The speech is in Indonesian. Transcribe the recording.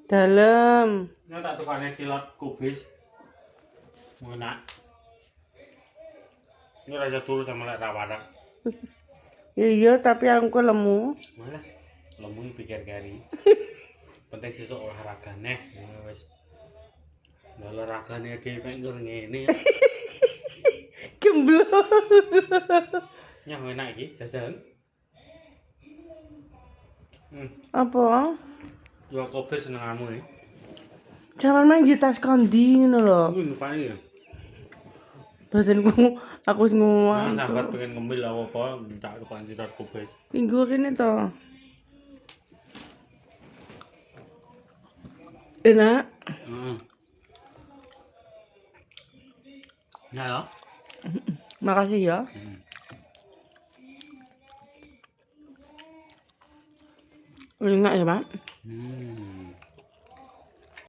Dalam. Ini tak tukane silat kubis. Enak. Ini raja turu sama lek rawadak. Iya, tapi aku lemu. Malah lemu pikir kari. Penting sesuk olahraga neh wis. Lah olahragane dhewe pengen ngene. Gemblok. Nyah enak iki jajan. Apa? Yo kubis senenganmu iki. Jangan main di tas kondi ngono lho. Kuwi nufane ya. Badanku aku wis Nah, ngomong. sambat pengen ngemil apa tak tukang sirat kubis. Minggu kene to. Enak. Heeh. Ya. Makasih ya. Enak ya, Pak.